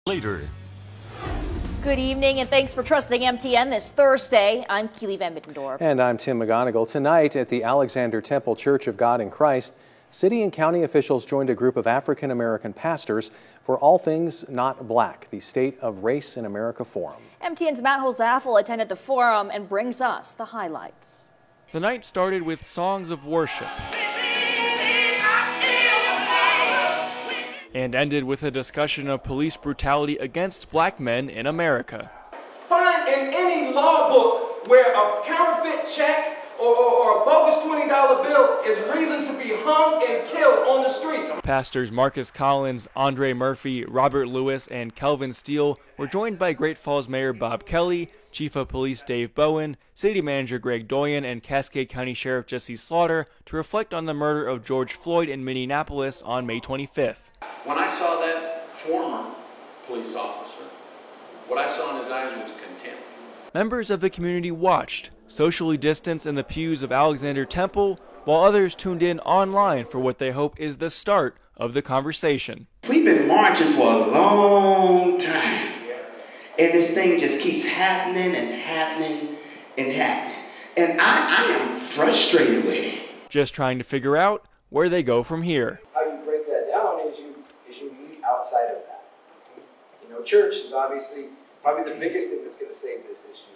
Later. Good evening and thanks for trusting MTN this Thursday. I'm Keely Van Mittendorf. And I'm Tim McGonigal. Tonight at the Alexander Temple Church of God in Christ, city and county officials joined a group of African American pastors for All Things Not Black, the State of Race in America Forum. MTN's Matt Holzaffel attended the forum and brings us the highlights. The night started with songs of worship and ended with a discussion of police brutality against black men in America. Find in any law book where a counterfeit check or a bogus $20 bill is reason to be hung and killed on the street. Pastors Marcus Collins, Andre Murphy, Robert Lewis, and Kelvin Steele were joined by Great Falls Mayor Bob Kelly, Chief of Police Dave Bowen, City Manager Greg Doyen, and Cascade County Sheriff Jesse Slaughter to reflect on the murder of George Floyd in Minneapolis on May 25th. When I saw that former police officer, what I saw in his eyes was contempt. Members of the community watched, socially distanced in the pews of Alexander Temple, while others tuned in online for what they hope is the start of the conversation. We've been marching for a long time, and this thing just keeps happening and happening and happening. And I am frustrated with it. Just trying to figure out where they go from here. How you break that down is you meet outside of that. You know, church is obviously probably the biggest thing that's going to save this issue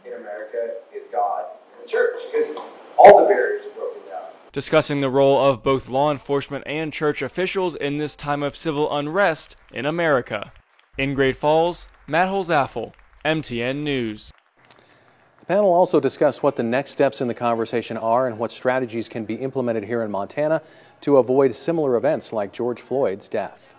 in America is God and the church, because all the barriers are broken down. Discussing the role of both law enforcement and church officials in this time of civil unrest in America. In Great Falls, Matt Holzaffel, MTN News. The panel also discussed what the next steps in the conversation are and what strategies can be implemented here in Montana to avoid similar events like George Floyd's death.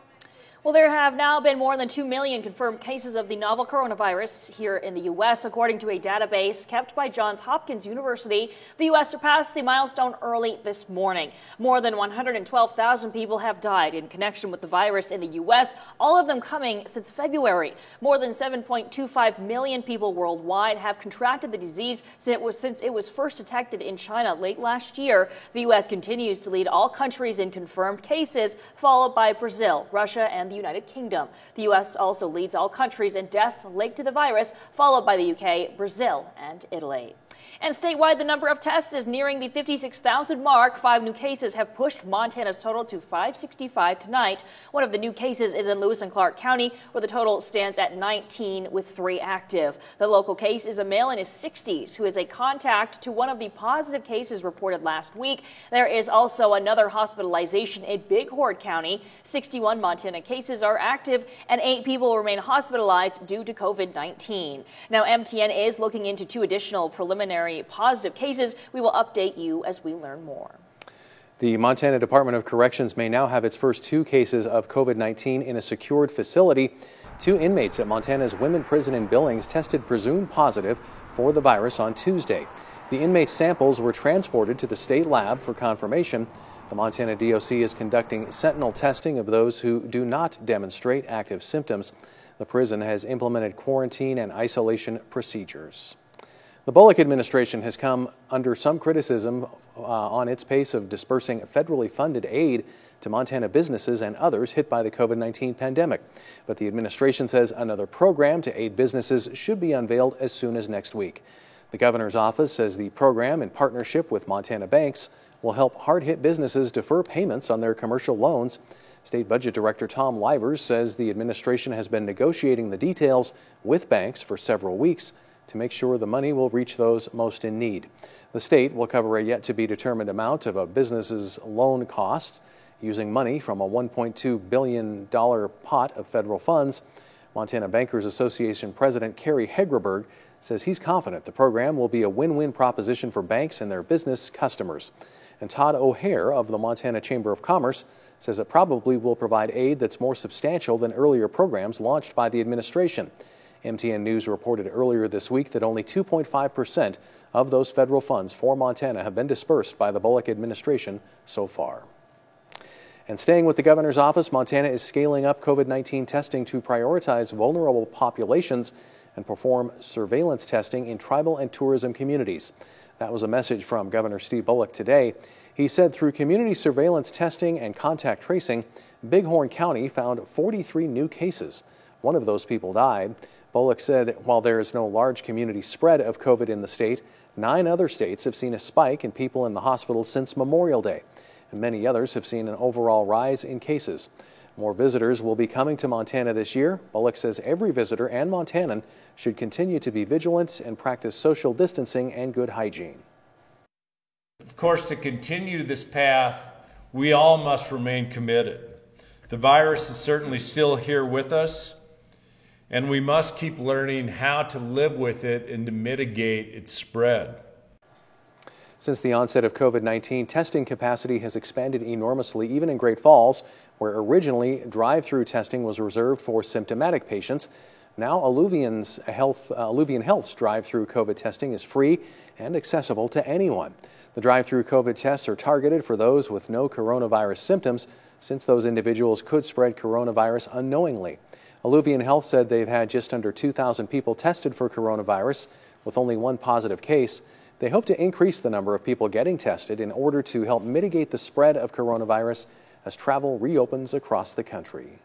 Well, there have now been more than 2 million confirmed cases of the novel coronavirus here in the U.S., according to a database kept by Johns Hopkins University. The U.S. surpassed the milestone early this morning. More than 112,000 people have died in connection with the virus in the U.S., all of them coming since February. More than 7.25 million people worldwide have contracted the disease since it was first detected in China late last year. The U.S. continues to lead all countries in confirmed cases, followed by Brazil, Russia, and the United Kingdom. The U.S. also leads all countries in deaths linked to the virus, followed by the U.K., Brazil, and Italy. And statewide, the number of tests is nearing the 56,000 mark. 5 new cases have pushed Montana's total to 565 tonight. One of the new cases is in Lewis and Clark County, where the total stands at 19 with 3 active. The local case is a male in his 60s who is a contact to one of the positive cases reported last week. There is also another hospitalization in Bighorn County. 61 Montana cases are active and 8 people remain hospitalized due to COVID-19. Now, MTN is looking into 2 additional preliminary positive cases. We will update you as we learn more. The Montana Department of Corrections may now have its first 2 cases of COVID-19 in a secured facility. 2 inmates at Montana's Women Prison in Billings tested presumed positive for the virus on Tuesday. The inmates' samples were transported to the state lab for confirmation. The Montana DOC is conducting sentinel testing of those who do not demonstrate active symptoms. The prison has implemented quarantine and isolation procedures. The Bullock administration has come under some criticism on its pace of dispersing federally funded aid to Montana businesses and others hit by the COVID-19 pandemic. But the administration says another program to aid businesses should be unveiled as soon as next week. The governor's office says the program, in partnership with Montana banks, will help hard-hit businesses defer payments on their commercial loans. State Budget Director Tom Livers says the administration has been negotiating the details with banks for several weeks to make sure the money will reach those most in need. The state will cover a yet-to-be-determined amount of a business's loan costs using money from a $1.2 billion pot of federal funds. Montana Bankers Association President Kerry Hegerberg says he's confident the program will be a win-win proposition for banks and their business customers. And Todd O'Hare of the Montana Chamber of Commerce says it probably will provide aid that's more substantial than earlier programs launched by the administration. MTN News reported earlier this week that only 2.5% of those federal funds for Montana have been dispersed by the Bullock administration so far. And staying with the governor's office, Montana is scaling up COVID-19 testing to prioritize vulnerable populations and perform surveillance testing in tribal and tourism communities. That was a message from Governor Steve Bullock today. He said through community surveillance testing and contact tracing, Bighorn County found 43 new cases. One of those people died. Bullock said while there is no large community spread of COVID in the state, 9 other states have seen a spike in people in the hospital since Memorial Day, and many others have seen an overall rise in cases. More visitors will be coming to Montana this year. Bullock says every visitor and Montanan should continue to be vigilant and practice social distancing and good hygiene. Of course, to continue this path, we all must remain committed. The virus is certainly still here with us, and we must keep learning how to live with it and to mitigate its spread. Since the onset of COVID-19, testing capacity has expanded enormously, even in Great Falls, where originally drive-through testing was reserved for symptomatic patients. Now Alluvian Health's drive-through COVID testing is free and accessible to anyone. The drive-through COVID tests are targeted for those with no coronavirus symptoms, since those individuals could spread coronavirus unknowingly. Alluvian Health said they've had just under 2,000 people tested for coronavirus, with only 1 positive case. They hope to increase the number of people getting tested in order to help mitigate the spread of coronavirus as travel reopens across the country.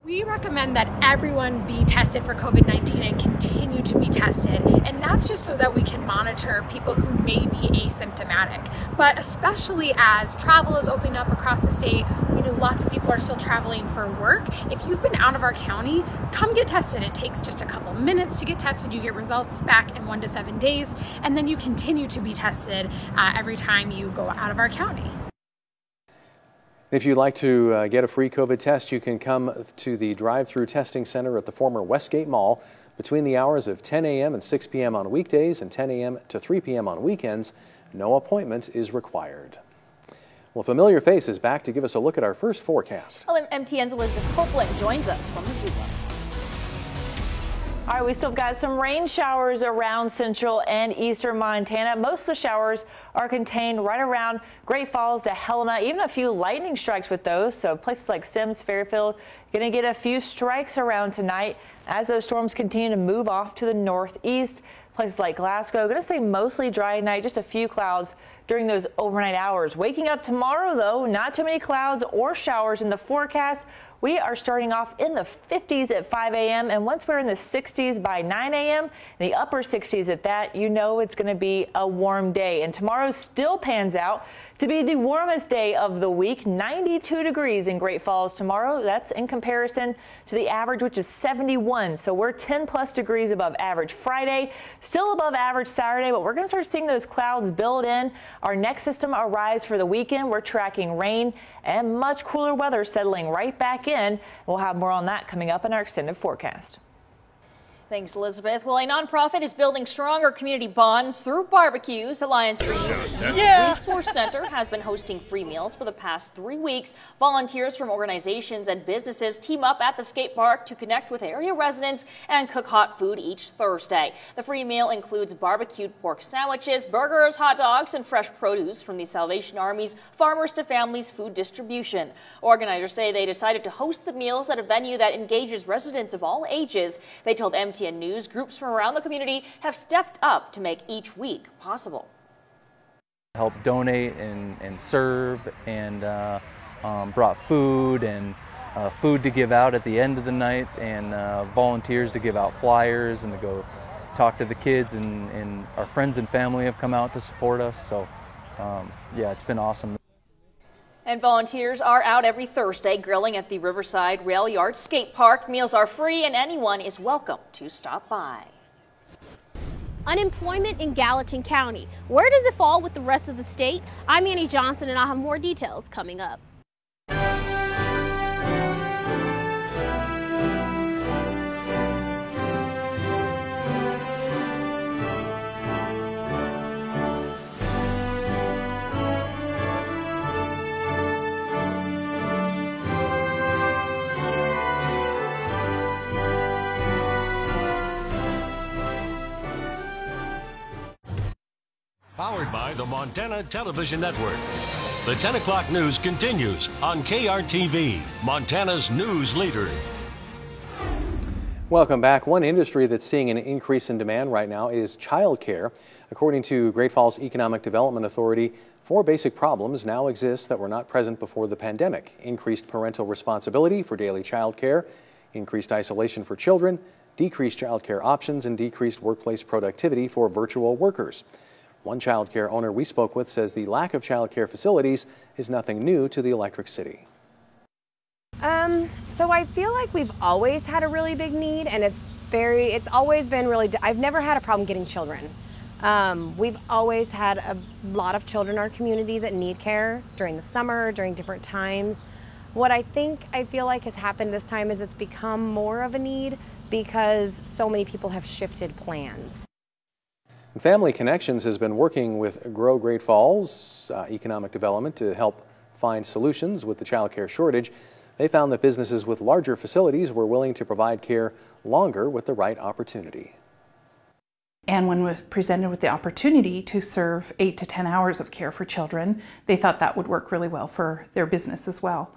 We recommend that everyone be tested for COVID-19 and continue to be tested. And that's just so that we can monitor people who may be asymptomatic. But especially as travel is opening up across the state, we know lots of people are still traveling for work. If you've been out of our county, come get tested. It takes just a couple minutes to get tested. You get results back in 1 to 7 days, and then you continue to be tested every time you go out of our county. If you'd like to get a free COVID test, you can come to the drive-through testing center at the former Westgate Mall between the hours of 10 a.m. and 6 p.m. on weekdays and 10 a.m. to 3 p.m. on weekends. No appointment is required. Well, a familiar face is back to give us a look at our first forecast. Well, MTN's Elizabeth Copeland joins us from Missoula. All right, we still got some rain showers around central and eastern Montana. Most of the showers are contained right around Great Falls to Helena, even a few lightning strikes with those. So places like Sims, Fairfield, going to get a few strikes around tonight as those storms continue to move off to the northeast. Places like Glasgow, going to stay mostly dry tonight, just a few clouds during those overnight hours. Waking up tomorrow, though, not too many clouds or showers in the forecast. We are starting off in the 50s at 5 a.m. and once we're in the 60s by 9 a.m., the upper 60s at that, you know it's going to be a warm day. And tomorrow still pans out to be the warmest day of the week, 92 degrees in Great Falls tomorrow. That's in comparison to the average, which is 71. So we're 10 plus degrees above average Friday, still above average Saturday, but we're going to start seeing those clouds build in. Our next system arrives for the weekend. We're tracking rain and much cooler weather settling right back in. We'll have more on that coming up in our extended forecast. Thanks, Elizabeth. Well, a nonprofit is building stronger community bonds through barbecues. Alliance for Youth Resource Center has been hosting free meals for the past 3 weeks. Volunteers from organizations and businesses team up at the skate park to connect with area residents and cook hot food each Thursday. The free meal includes barbecued pork sandwiches, burgers, hot dogs, and fresh produce from the Salvation Army's Farmers to Families food distribution. Organizers say they decided to host the meals at a venue that engages residents of all ages. They told MTN News groups from around the community have stepped up to make each week possible. Help donate and serve and brought food and food to give out at the end of the night and volunteers to give out flyers and to go talk to the kids and our friends and family have come out to support us. So yeah, it's been awesome. And volunteers are out every Thursday grilling at the Riverside Rail Yard Skate Park. Meals are free and anyone is welcome to stop by. Unemployment in Gallatin County. Where does it fall with the rest of the state? I'm Annie Johnson and I'll have more details coming up. Powered by the Montana Television Network. The 10 o'clock news continues on KRTV, Montana's news leader. Welcome back. One industry that's seeing an increase in demand right now is childcare. According to Great Falls Economic Development Authority, 4 basic problems now exist that were not present before the pandemic: increased parental responsibility for daily child care, increased isolation for children, decreased child care options, and decreased workplace productivity for virtual workers. One child care owner we spoke with says the lack of child care facilities is nothing new to the Electric City. So I feel like we've always had a really big need, and it's always been really, I've never had a problem getting children. We've always had a lot of children in our community that need care during the summer, during different times. What I feel like has happened this time is it's become more of a need because so many people have shifted plans. Family Connections has been working with Grow Great Falls Economic Development to help find solutions with the child care shortage. They found that businesses with larger facilities were willing to provide care longer with the right opportunity. And when we're presented with the opportunity to serve 8 to 10 hours of care for children, they thought that would work really well for their business as well.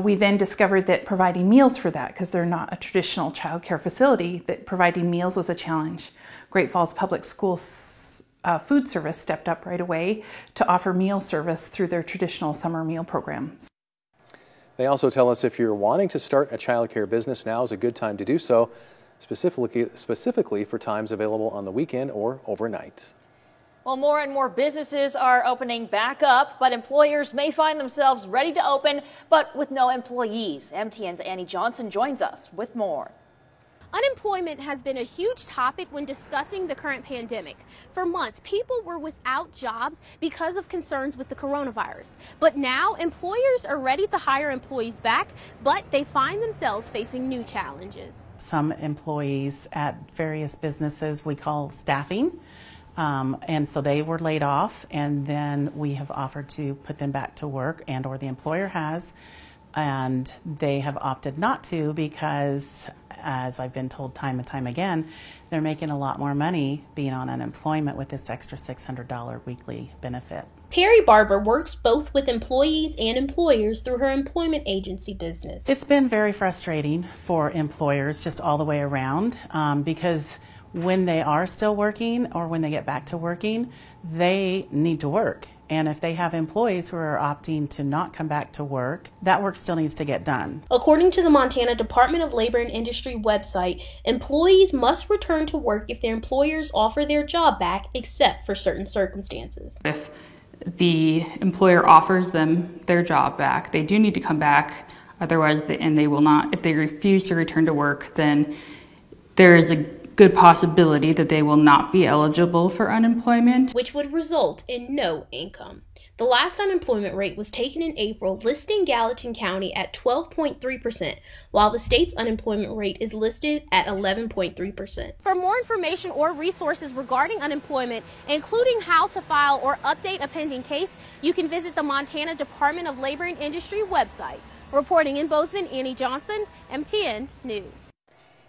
We then discovered that providing meals for that, because they're not a traditional child care facility, that providing meals was a challenge. Great Falls Public Schools food service stepped up right away to offer meal service through their traditional summer meal program. They also tell us if you're wanting to start a child care business, now is a good time to do so, specifically for times available on the weekend or overnight. Well, more and more businesses are opening back up, but employers may find themselves ready to open, but with no employees. MTN's Annie Johnson joins us with more. Unemployment has been a huge topic when discussing the current pandemic. For months, people were without jobs because of concerns with the coronavirus. But now, employers are ready to hire employees back, but they find themselves facing new challenges. Some employees at various businesses we call staffing, and so they were laid off, and then we have offered to put them back to work, or the employer has, and they have opted not to because, as I've been told time and time again, they're making a lot more money being on unemployment with this extra $600 weekly benefit. Terry Barber works both with employees and employers through her employment agency business. It's been very frustrating for employers just all the way around because when they are still working or when they get back to working, they need to work. And if they have employees who are opting to not come back to work, that work still needs to get done. According to the Montana Department of Labor and Industry website, employees must return to work if their employers offer their job back, except for certain circumstances. If the employer offers them their job back, they do need to come back. Otherwise, they will not. If they refuse to return to work, then there is a good possibility that they will not be eligible for unemployment, which would result in no income. The last unemployment rate was taken in April, listing Gallatin County at 12.3%, while the state's unemployment rate is listed at 11.3%. For more information or resources regarding unemployment, including how to file or update a pending case, you can visit the Montana Department of Labor and Industry website. Reporting in Bozeman, Annie Johnson, MTN News.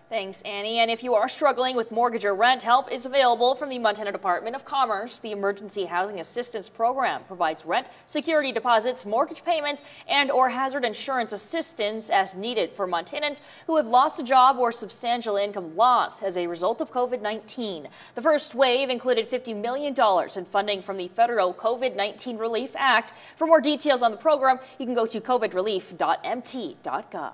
Thanks, Annie. And if you are struggling with mortgage or rent, help is available from the Montana Department of Commerce. The Emergency Housing Assistance Program provides rent, security deposits, mortgage payments, and/or hazard insurance assistance as needed for Montanans who have lost a job or substantial income loss as a result of COVID-19. The first wave included $50 million in funding from the Federal COVID-19 Relief Act. For more details on the program, you can go to covidrelief.mt.gov.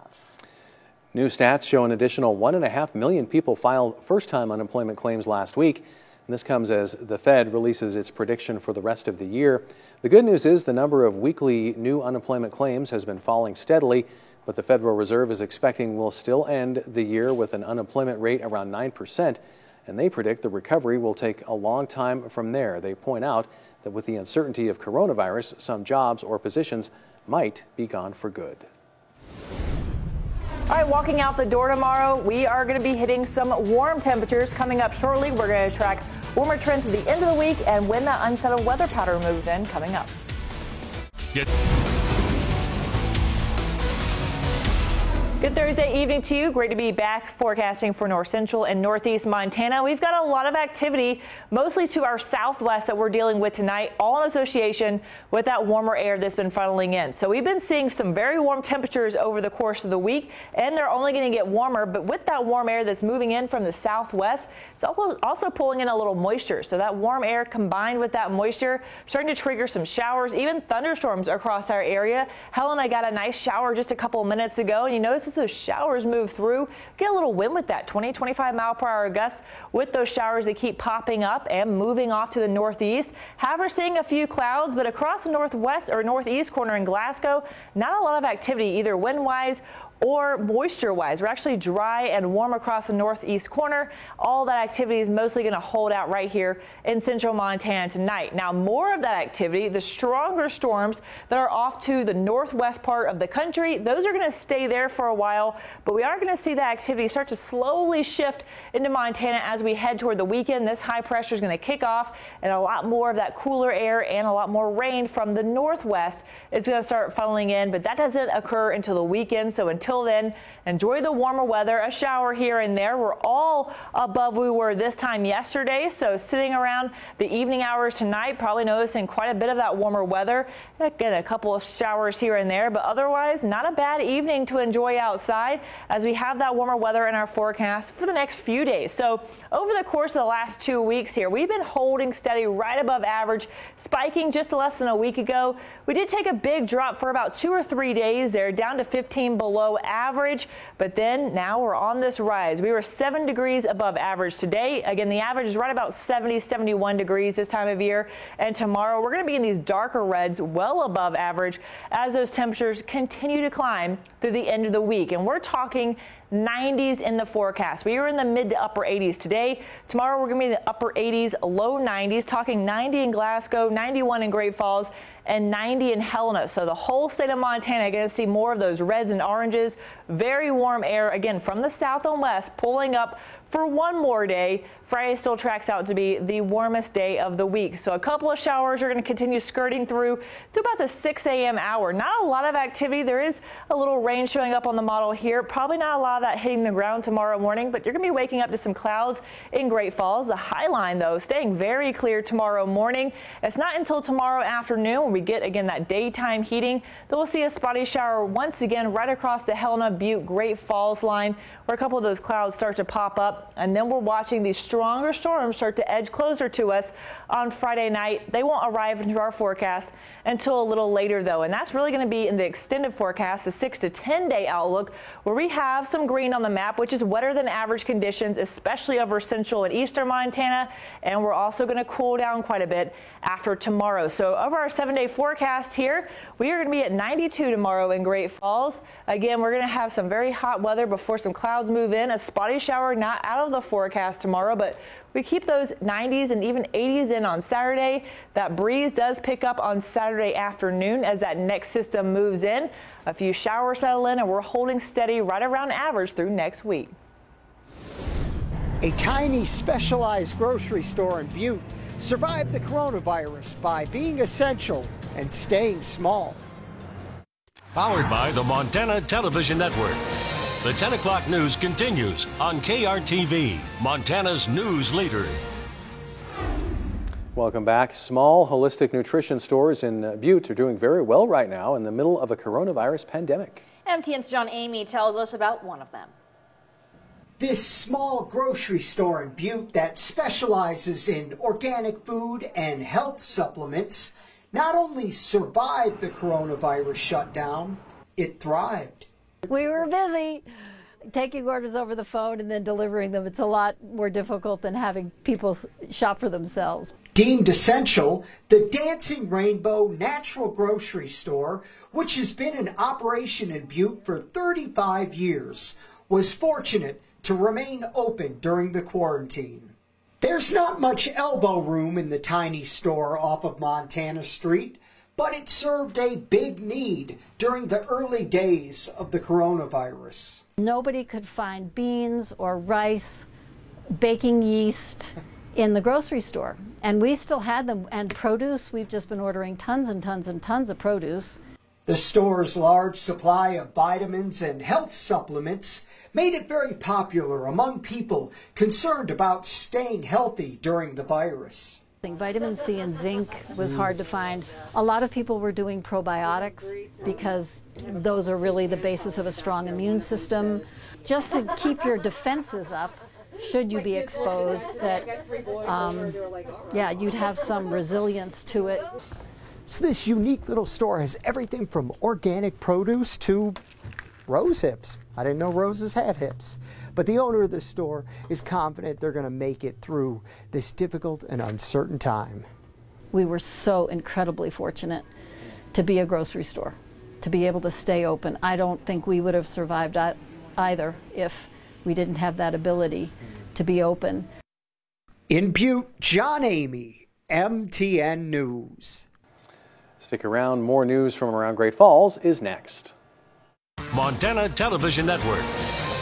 New stats show an additional 1.5 million people filed first-time unemployment claims last week. And this comes as the Fed releases its prediction for the rest of the year. The good news is the number of weekly new unemployment claims has been falling steadily, but the Federal Reserve is expecting we'll still end the year with an unemployment rate around 9%, and they predict the recovery will take a long time from there. They point out that with the uncertainty of coronavirus, some jobs or positions might be gone for good. All right, walking out the door tomorrow, we are going to be hitting some warm temperatures coming up shortly. We're going to track warmer trends to the end of the week and when that unsettled weather pattern moves in coming up. Good Thursday evening to you. Great to be back forecasting for north central and northeast Montana. We've got a lot of activity, mostly to our southwest, that we're dealing with tonight, all in association with that warmer air that's been funneling in. So we've been seeing some very warm temperatures over the course of the week, and they're only going to get warmer. But with that warm air that's moving in from the southwest, it's also pulling in a little moisture. So that warm air combined with that moisture starting to trigger some showers, even thunderstorms across our area. Helena got a nice shower just a couple of minutes ago, and you notice as those showers move through, get a little wind with that 20-25 mile per hour gusts with those showers that keep popping up and moving off to the northeast. However, seeing a few clouds, but across the northwest or northeast corner in Glasgow, not a lot of activity either wind-wise or moisture-wise. We're actually dry and warm across the northeast corner. All that activity is mostly going to hold out right here in central Montana tonight. Now, more of that activity, the stronger storms that are off to the northwest part of the country, those are going to stay there for a while, but we are going to see that activity start to slowly shift into Montana as we head toward the weekend. This high pressure is going to kick off, and a lot more of that cooler air and a lot more rain from the northwest is going to start funneling in, but that doesn't occur until the weekend. So until then, enjoy the warmer weather, a shower here and there. We're all above we were this time yesterday, so sitting around the evening hours tonight, probably noticing quite a bit of that warmer weather. Again, a couple of showers here and there, but otherwise not a bad evening to enjoy outside as we have that warmer weather in our forecast for the next few days. So over the course of the last 2 weeks here, we've been holding steady right above average, spiking just less than a week ago. We did take a big drop for about 2 or 3 days there, down to 15 below average, but then now we're on this rise. We were 7 degrees above average today. Again, the average is right about 70, 71 degrees this time of year, and tomorrow we're going to be in these darker reds, well above average, as those temperatures continue to climb through the end of the week. And we're talking 90s in the forecast. We were in the mid to upper 80s today. Tomorrow we're going to be in the upper 80s, low 90s, talking 90 in Glasgow, 91 in Great Falls, and 90 in Helena. So the whole state of Montana going to see more of those reds and oranges. Very warm air, again, from the south and west, pulling up for one more day. Friday still tracks out to be the warmest day of the week. So a couple of showers are going to continue skirting through to about the 6 a.m. hour. Not a lot of activity. There is a little rain showing up on the model here. Probably not a lot of that hitting the ground tomorrow morning, but you're going to be waking up to some clouds in Great Falls. The high line, though, staying very clear tomorrow morning. It's not until tomorrow afternoon when we get, again, that daytime heating that we'll see a spotty shower once again right across the Helena, Butte, Great Falls line, where a couple of those clouds start to pop up. And then we're watching these stronger storms start to edge closer to us on Friday night. They won't arrive into our forecast until a little later, though. And that's really going to be in the extended forecast, the 6 to 10 day outlook, where we have some green on the map, which is wetter than average conditions, especially over central and eastern Montana. And we're also going to cool down quite a bit after tomorrow. So over our 7-day forecast here, we are going to be at 92 tomorrow in Great Falls. Again, we're going to have some very hot weather before some clouds move in. A spotty shower not out of the forecast tomorrow, but we keep those 90s and even 80s in on Saturday. That breeze does pick up on Saturday afternoon as that next system moves in. A few showers settle in, and we're holding steady right around average through next week. A tiny specialized grocery store in Butte survived the coronavirus by being essential and staying small. Powered by the Montana Television Network. The 10 o'clock news continues on KRTV, Montana's news leader. Welcome back. Small holistic nutrition stores in Butte are doing very well right now in the middle of a coronavirus pandemic. MTN's John Amy tells us about one of them. This small grocery store in Butte that specializes in organic food and health supplements not only survived the coronavirus shutdown, it thrived. We were busy taking orders over the phone and then delivering them. It's a lot more difficult than having people shop for themselves. Deemed essential, the Dancing Rainbow Natural Grocery Store, which has been in operation in Butte for 35 years, was fortunate to remain open during the quarantine. There's not much elbow room in the tiny store off of Montana Street, but it served a big need during the early days of the coronavirus. Nobody could find beans or rice, baking yeast in the grocery store, and we still had them. And produce, we've just been ordering tons and tons and tons of produce. The store's large supply of vitamins and health supplements made it very popular among people concerned about staying healthy during the virus. Vitamin C and zinc was hard to find. A lot of people were doing probiotics because those are really the basis of a strong immune system. Just to keep your defenses up, should you be exposed, that you'd have some resilience to it. So this unique little store has everything from organic produce to rose hips. I didn't know roses had hips. But the owner of the store is confident they're going to make it through this difficult and uncertain time. We were so incredibly fortunate to be a grocery store, to be able to stay open. I don't think we would have survived either if we didn't have that ability to be open. In Butte, John Amey, MTN News. Stick around, more news from around Great Falls is next. Montana Television Network.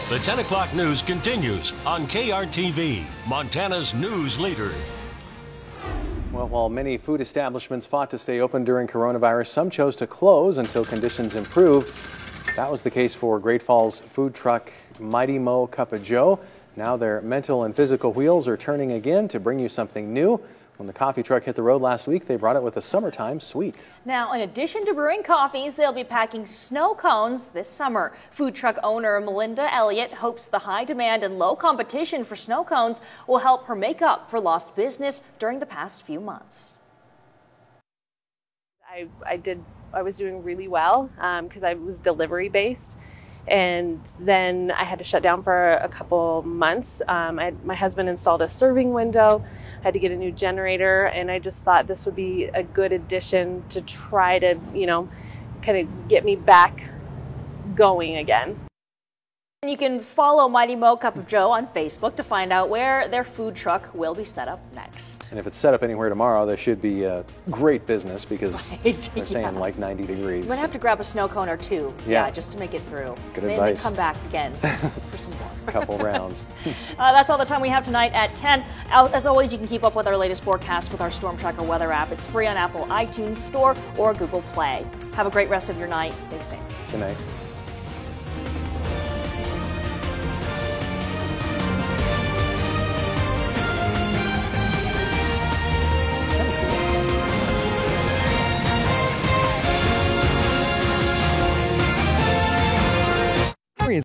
The 10 o'clock news continues on KRTV, Montana's news leader. Well, while many food establishments fought to stay open during coronavirus, some chose to close until conditions improved. That was the case for Great Falls food truck Mighty Mo Cup of Joe. Now their mental and physical wheels are turning again to bring you something new. When the coffee truck hit the road last week, they brought it with a summertime sweet. Now, in addition to brewing coffees, they'll be packing snow cones this summer. Food truck owner Melinda Elliott hopes the high demand and low competition for snow cones will help her make up for lost business during the past few months. I was doing really well because I was delivery based. And then I had to shut down for a couple months. My husband installed a serving window. I had to get a new generator, and I just thought this would be a good addition to try to, kind of get me back going again. You can follow Mighty Mo Cup of Joe on Facebook to find out where their food truck will be set up next. And if it's set up anywhere tomorrow, there should be great business because they're saying like 90 degrees. We're going to have to grab a snow cone or two, just to make it through. Good Maybe advice. Come back again for some more. Couple rounds. That's all the time we have tonight at 10. As always, you can keep up with our latest forecast with our Storm Tracker weather app. It's free on Apple iTunes Store or Google Play. Have a great rest of your night. Stay safe. Good night.